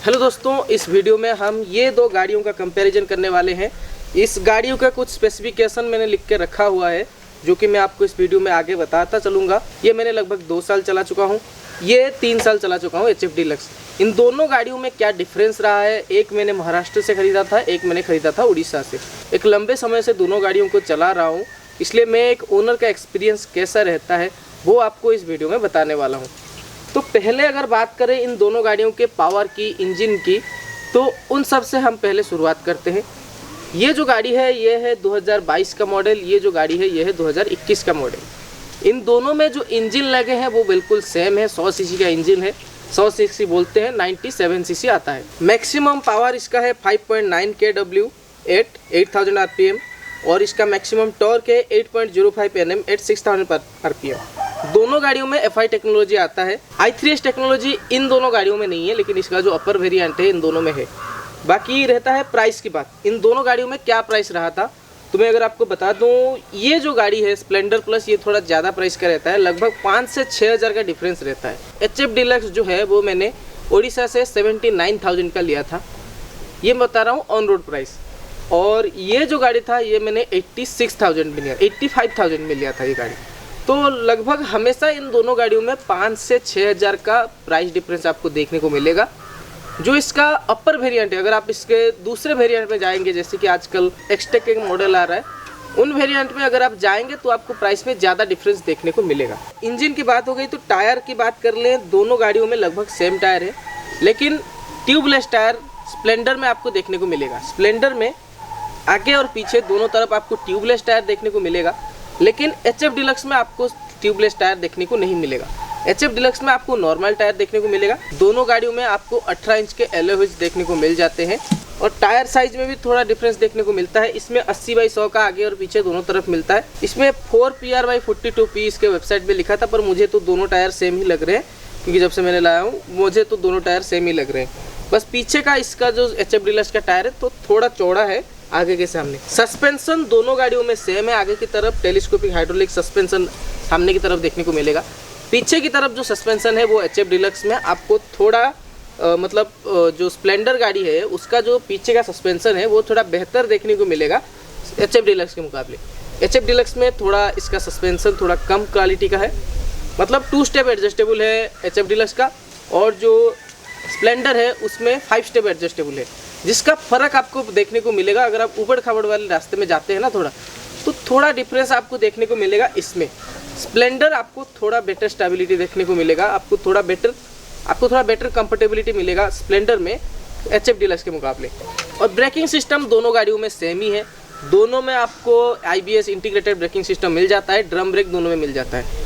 Hello दोस्तों, इस video में हम ये दो गाड़ियों का कंपैरिजन करने वाले हैं। इस गाड़ियों का कुछ स्पेसिफिकेशन मैंने लिख के रखा हुआ है जो कि मैं आपको इस वीडियो में आगे बताता चलूँगा। ये मैंने लगभग 2 साल चला चुका हूँ, ये 3 साल चला चुका हूँ HF डीलक्स। इन दोनों गाड़ियों में क्या डिफरेंस रहा है, एक मैंने महाराष्ट्र से ख़रीदा था, एक मैंने ख़रीदा था उड़ीसा से। एक लंबे समय से दोनों गाड़ियों को चला रहा हूँ, इसलिए मैं एक ओनर का एक्सपीरियंस कैसा रहता है वो आपको इस वीडियो में बताने वाला हूँ। तो पहले अगर बात करें इन दोनों गाड़ियों के पावर की, इंजन की, तो उन सब से हम पहले शुरुआत करते हैं। ये जो गाड़ी है ये है 2022 का मॉडल, ये जो गाड़ी है ये है 2021 का मॉडल। इन दोनों में जो इंजन लगे हैं वो बिल्कुल सेम है। 100 सीसी का इंजन है, 100 सीसी बोलते हैं, 97 सीसी आता है। मैक्सिमम पावर इसका है 5.9 kW एट 8000 RPM और इसका मैक्सिमम टॉर्क है 8.05 Nm एट 6000 RPM। दोनों गाड़ियों में FI टेक्नोलॉजी आता है। i3S टेक्नोलॉजी इन दोनों गाड़ियों में नहीं है, लेकिन इसका जो अपर वेरिएंट है इन दोनों में है। बाकी रहता है प्राइस की बात। इन दोनों गाड़ियों में क्या प्राइस रहा था तो मैं अगर आपको बता दूं, ये जो गाड़ी है स्प्लेंडर प्लस, ये थोड़ा ज़्यादा प्राइस का रहता है, लगभग 5 से 6 हज़ार का डिफरेंस रहता है। HF डीलक्स जो है वो मैंने उड़ीसा से 79,000 का लिया था, ये बता रहा हूँ ऑन रोड प्राइस। और ये जो गाड़ी था ये मैंने 86,000 में लिया, 85,000 में लिया था ये गाड़ी। तो लगभग हमेशा इन दोनों गाड़ियों में 5 से 6 हज़ार का प्राइस डिफरेंस आपको देखने को मिलेगा। जो इसका अपर वेरिएंट है, अगर आप इसके दूसरे वेरिएंट में जाएंगे, जैसे कि आजकल एक्सटेक एक मॉडल आ रहा है, उन वेरिएंट में अगर आप जाएंगे तो आपको प्राइस में ज़्यादा डिफरेंस देखने को मिलेगा। इंजन की बात हो गई तो टायर की बात कर लें, दोनों गाड़ियों में लगभग सेम टायर है, लेकिन ट्यूबलेस टायर स्प्लेंडर में आपको देखने को मिलेगा। स्प्लेंडर में आगे और पीछे दोनों तरफ आपको ट्यूबलेस टायर देखने को मिलेगा, लेकिन HF डीलक्स में आपको ट्यूबलेस टायर देखने को नहीं मिलेगा। HF डीलक्स में आपको नॉर्मल टायर देखने को मिलेगा। दोनों गाड़ियों में आपको 18 इंच के एलॉय व्हील्स देखने को मिल जाते हैं और टायर साइज में भी थोड़ा डिफरेंस देखने को मिलता है। इसमें 80/100 का आगे और पीछे दोनों तरफ मिलता है। इसमें 4PR/42P इसके वेबसाइट पे लिखा था, पर मुझे तो दोनों टायर सेम ही लग रहे हैं, क्योंकि जब से मैंने लाया हूँ मुझे तो दोनों टायर सेम ही लग रहे हैं। बस पीछे का इसका जो HF डीलक्स का टायर है तो थोड़ा चौड़ा है आगे के सामने। सस्पेंशन दोनों गाड़ियों में सेम है। आगे की तरफ टेलीस्कोपिक हाइड्रोलिक सस्पेंशन सामने की तरफ देखने को मिलेगा। पीछे की तरफ जो सस्पेंशन है वो HF डीलक्स में आपको थोड़ा जो स्प्लेंडर गाड़ी है उसका जो पीछे का सस्पेंशन है वो थोड़ा बेहतर देखने को मिलेगा HF डीलक्स के मुकाबले। HF डीलक्स में थोड़ा इसका सस्पेंशन थोड़ा कम क्वालिटी का है, मतलब 2 स्टेप एडजस्टेबल है HF डीलक्स का, और जो स्प्लेंडर है उसमें 5 स्टेप एडजस्टेबल है, जिसका फ़र्क आपको देखने को मिलेगा। अगर आप ऊबड़ खाबड़ वाले रास्ते में जाते हैं ना थोड़ा डिफरेंस आपको देखने को मिलेगा। इसमें स्प्लेंडर आपको थोड़ा बेटर स्टेबिलिटी देखने को मिलेगा, आपको थोड़ा बेटर कंफर्टेबिलिटी मिलेगा स्प्लेंडर में HF डीलक्स के मुकाबले। और ब्रेकिंग सिस्टम दोनों गाड़ियों में सेम ही है। दोनों में आपको IBS इंटीग्रेटेड ब्रेकिंग सिस्टम मिल जाता है, ड्रम ब्रेक दोनों में मिल जाता है।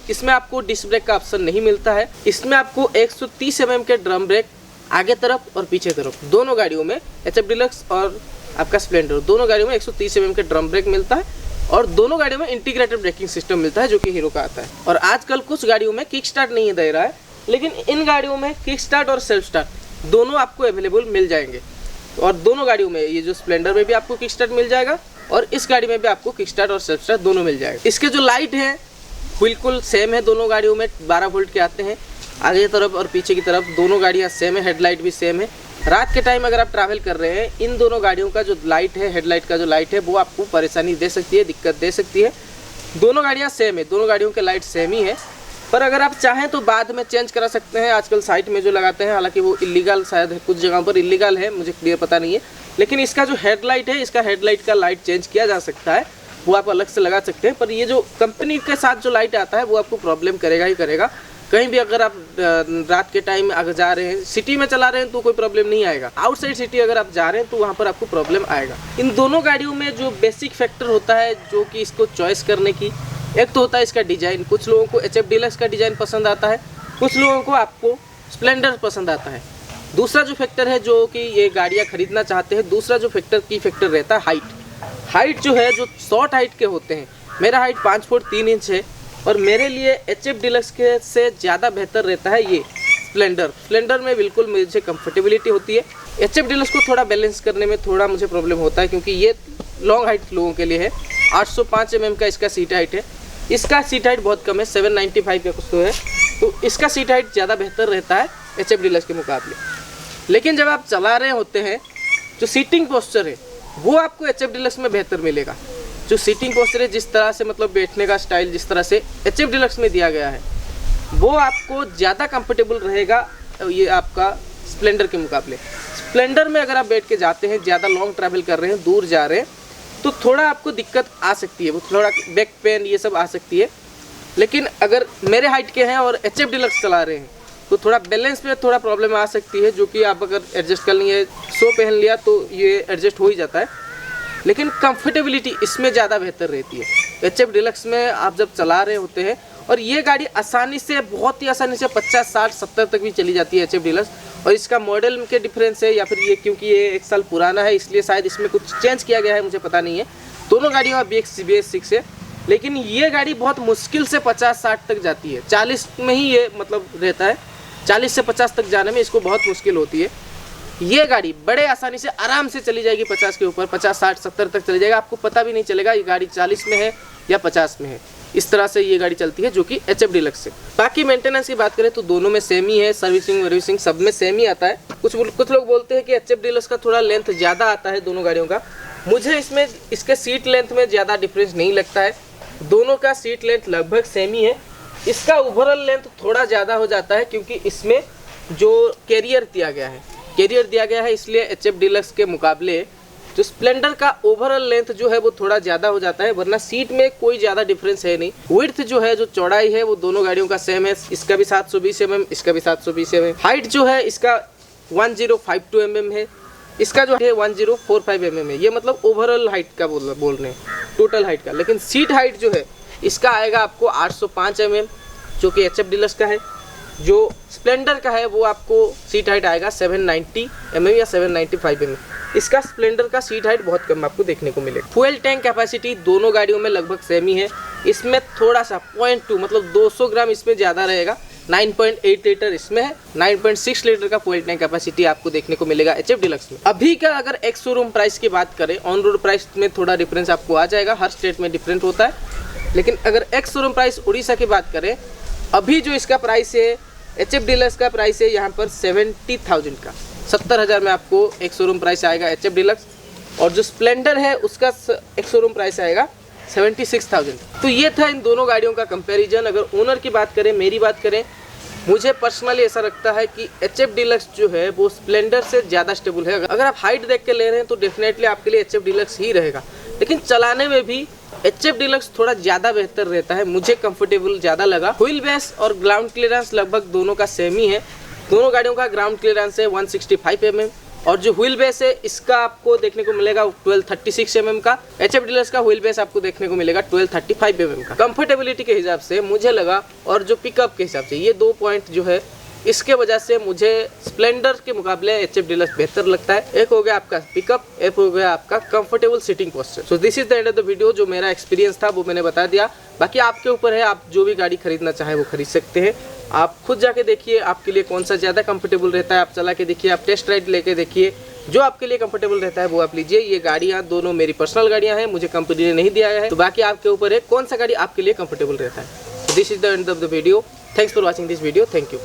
इसमें आपको डिस्क ब्रेक का ऑप्शन नहीं मिलता है। इसमें आपको 130 mm के ड्रम ब्रेक आगे तरफ और पीछे तरफ दोनों गाड़ियों में, HF डीलक्स और आपका स्प्लेंडर दोनों गाड़ियों में 130 mm के ड्रम ब्रेक मिलता है, और दोनों गाड़ियों में इंटीग्रेटेड ब्रेकिंग सिस्टम मिलता है जो कि हीरो का आता है। और आजकल कुछ गाड़ियों में किक स्टार्ट नहीं दे रहा है, लेकिन इन गाड़ियों में किक स्टार्ट और सेल्फ स्टार्ट दोनों आपको अवेलेबल मिल जाएंगे। और दोनों गाड़ियों में, ये जो स्प्लेंडर में भी आपको किक स्टार्ट मिल जाएगा और इस गाड़ी में भी आपको किक स्टार्ट और सेल्फ स्टार्ट दोनों मिल जाएगा। इसके जो लाइट हैं बिल्कुल सेम है, दोनों गाड़ियों में 12 वोल्ट के आते हैं आगे तरफ और पीछे की तरफ, दोनों गाड़ियाँ सेम है। हेडलाइट भी सेम है। रात के टाइम अगर आप ट्रैवल कर रहे हैं, इन दोनों गाड़ियों का जो लाइट है, हेडलाइट का जो लाइट है, वो आपको परेशानी दे सकती है, दिक्कत दे सकती है। दोनों गाड़ियाँ सेम है, दोनों गाड़ियों के लाइट सेम ही है, पर अगर आप चाहें तो बाद में चेंज करा सकते हैं। आजकल साइट में जो लगाते हैं, हालांकि वो इलीगल शायद है, कुछ जगहों पर इलीगल है, मुझे क्लियर पता नहीं है, लेकिन इसका जो हेडलाइट है, इसका हेडलाइट का लाइट चेंज किया जा सकता है, वो आप अलग से लगा सकते हैं। पर ये जो कंपनी के साथ जो लाइट आता है वो आपको प्रॉब्लम करेगा ही करेगा। कहीं भी अगर आप रात के टाइम अगर जा रहे हैं, सिटी में चला रहे हैं तो कोई प्रॉब्लम नहीं आएगा, आउटसाइड सिटी अगर आप जा रहे हैं तो वहाँ पर आपको प्रॉब्लम आएगा। इन दोनों गाड़ियों में जो बेसिक फैक्टर होता है जो कि इसको चॉइस करने की, एक तो होता है इसका डिज़ाइन। कुछ लोगों को HF डीलक्स का डिज़ाइन पसंद आता है, कुछ लोगों को आपको स्प्लेंडर पसंद आता है। दूसरा जो फैक्टर है जो कि ये गाड़ियाँ खरीदना चाहते हैं, दूसरा जो फैक्टर रहता है हाइट जो है, जो शॉर्ट हाइट के होते हैं। मेरा हाइट 5 फुट 3 इंच है और मेरे लिए HF डीलक्स के से ज़्यादा बेहतर रहता है ये स्प्लेंडर में बिल्कुल मुझे कंफर्टेबिलिटी होती है। HF डीलक्स को थोड़ा बैलेंस करने में थोड़ा मुझे प्रॉब्लम होता है, क्योंकि ये लॉन्ग हाइट लोगों के लिए है। 805 mm का इसका सीट हाइट है, इसका सीट हाइट बहुत कम है, 795 का कुछ तो है, तो इसका सीट हाइट ज़्यादा बेहतर रहता है HF डीलक्स के मुकाबले। लेकिन जब आप चला रहे होते हैं जो सीटिंग पोस्चर है वो आपको HF डीलक्स में बेहतर मिलेगा। जो सीटिंग पोस्चर है, जिस तरह से मतलब बैठने का स्टाइल जिस तरह से HF डीलक्स में दिया गया है वो आपको ज़्यादा कंफर्टेबल रहेगा ये आपका स्प्लेंडर के मुकाबले। स्प्लेंडर में अगर आप बैठ के जाते हैं, ज़्यादा लॉन्ग ट्रैवल कर रहे हैं, दूर जा रहे हैं, तो थोड़ा आपको दिक्कत आ सकती है, वो थोड़ा बैक पेन ये सब आ सकती है। लेकिन अगर मेरे हाइट के हैं और HF डीलक्स चला रहे हैं तो थोड़ा बैलेंस में थोड़ा प्रॉब्लम आ सकती है, जो कि आप अगर एडजस्ट कर लेंगे, 100 पहन लिया तो ये एडजस्ट हो ही जाता है। लेकिन कंफर्टेबिलिटी इसमें ज़्यादा बेहतर रहती है। HF डीलक्स में आप जब चला रहे होते हैं, और ये गाड़ी आसानी से, बहुत ही आसानी से 50, 60, 70 तक भी चली जाती है HF डीलक्स। और इसका मॉडल के डिफरेंस है, या फिर ये क्योंकि ये 1 साल पुराना है इसलिए शायद इसमें कुछ चेंज किया गया है, मुझे पता नहीं है। दोनों गाड़ियों का BS6 है, लेकिन ये गाड़ी बहुत मुश्किल से 50-60 तक जाती है। 40 में ही ये मतलब रहता है, 40 से 50 तक जाने में इसको बहुत मुश्किल होती है। ये गाड़ी बड़े आसानी से आराम से चली जाएगी 50 के ऊपर, 50, 60, 70 तक चली जाएगा, आपको पता भी नहीं चलेगा ये गाड़ी 40 में है या 50 में है। इस तरह से ये गाड़ी चलती है, जो कि HF डीलक्स से। बाकी मेंटेनेंस की बात करें तो दोनों में सेम ही है, सर्विसिंग सब में सेम ही आता है। कुछ लोग बोलते हैं कि HF डीलक्स का थोड़ा लेंथ ज़्यादा आता है दोनों गाड़ियों का। मुझे इसमें इसके सीट लेंथ में ज़्यादा डिफरेंस नहीं लगता है, दोनों का सीट लेंथ लगभग सेम ही है। इसका ओवरऑल लेंथ थोड़ा ज़्यादा हो जाता है क्योंकि इसमें जो कैरियर दिया गया है इसलिए HF डीलक्स के मुकाबले जो स्प्लेंडर का ओवरऑल लेंथ जो है वो थोड़ा ज़्यादा हो जाता है, वरना सीट में कोई ज़्यादा डिफरेंस है नहीं। विड्थ जो है, जो चौड़ाई है, वो दोनों गाड़ियों का सेम है। इसका भी 720 mm, इसका भी 720 mm। हाइट जो है इसका 1052 mm है, इसका जो है 1045 mm है। ये मतलब ओवरऑल हाइट का बोल रहे हैं, टोटल हाइट का। लेकिन सीट हाइट जो है इसका आएगा आपको 805 mm, जो कि HF डीलक्स का है। जो स्प्लेंडर का है वो आपको सीट हाइट आएगा 790 mm या 795 mm। इसका स्प्लेंडर का सीट हाइट बहुत कम आपको देखने को मिलेगा। फ्यूल टैंक कैपेसिटी दोनों गाड़ियों में लगभग सेम ही है। इसमें थोड़ा सा 0.2 मतलब 200 ग्राम इसमें ज़्यादा रहेगा। 9.8 लीटर इसमें है, 9.6 लीटर का फ्यूल टैंक कैपेसिटी आपको देखने को मिलेगा HF डीलक्स में। अभी का अगर एक्स शोरूम प्राइस की बात करें, ऑन रोड प्राइस में थोड़ा डिफरेंस आपको आ जाएगा, हर स्टेट में डिफरेंट होता है। लेकिन अगर एक्स शोरूम प्राइस उड़ीसा की बात करें, अभी जो इसका प्राइस है, HF डीलक्स का प्राइस है यहाँ पर 70,000 का, 70,000 में आपको एक शोरूम प्राइस आएगा HF डीलक्स। और जो स्प्लेंडर है उसका एक शोरूम प्राइस आएगा 76,000। तो ये था इन दोनों गाड़ियों का कंपैरिजन। अगर ओनर की बात करें, मेरी बात करें, मुझे पर्सनली ऐसा लगता है कि HF डीलक्स जो है वो स्प्लेंडर से ज़्यादा स्टेबल है। अगर आप हाइट देख के ले रहे हैं तो डेफिनेटली आपके लिए HF डीलक्स ही रहेगा, लेकिन चलाने में भी HF डीलक्स थोड़ा ज़्यादा बेहतर रहता है, मुझे कंफर्टेबल ज़्यादा लगा। व्हील बेस और ग्राउंड क्लियरेंस लगभग दोनों का सेम ही है। दोनों गाड़ियों का ग्राउंड क्लियरेंस है 165 mm, और जो व्हील बेस है इसका आपको देखने को मिलेगा 1236 mm का। HF डीलक्स का व्हील बेस आपको देखने को मिलेगा 1235 mm का। कंफर्टेबिलिटी के हिसाब से मुझे लगा, और जो पिकअप के हिसाब से, ये 2 पॉइंट जो है इसके वजह से मुझे स्प्लेंडर के मुकाबले HF डीलक्स बेहतर लगता है। एक हो गया आपका पिकअप, एक हो गया आपका comfortable seating posture. So this is the end of the video. जो मेरा एक्सपीरियंस था वो मैंने बता दिया। बाकी आपके ऊपर है, आप जो भी गाड़ी खरीदना चाहे वो खरीद सकते हैं। आप खुद जाके देखिए आपके लिए कौन सा ज़्यादा कंफर्टेबल रहता है, आप चला के देखिए, आप टेस्ट राइड लेके देखिए, जो आपके लिए कंफर्टेबल रहता है वो आप लीजिए। ये गाड़ियाँ दोनों मेरी पर्सनल गाड़ियाँ हैं, मुझे कंपनी ने नहीं दिया गया है, तो बाकी आपके ऊपर है कौन सा गाड़ी आपके लिए कंफर्टेबल रहता है। This is the end of the video. Thanks for watching this video. Thank you.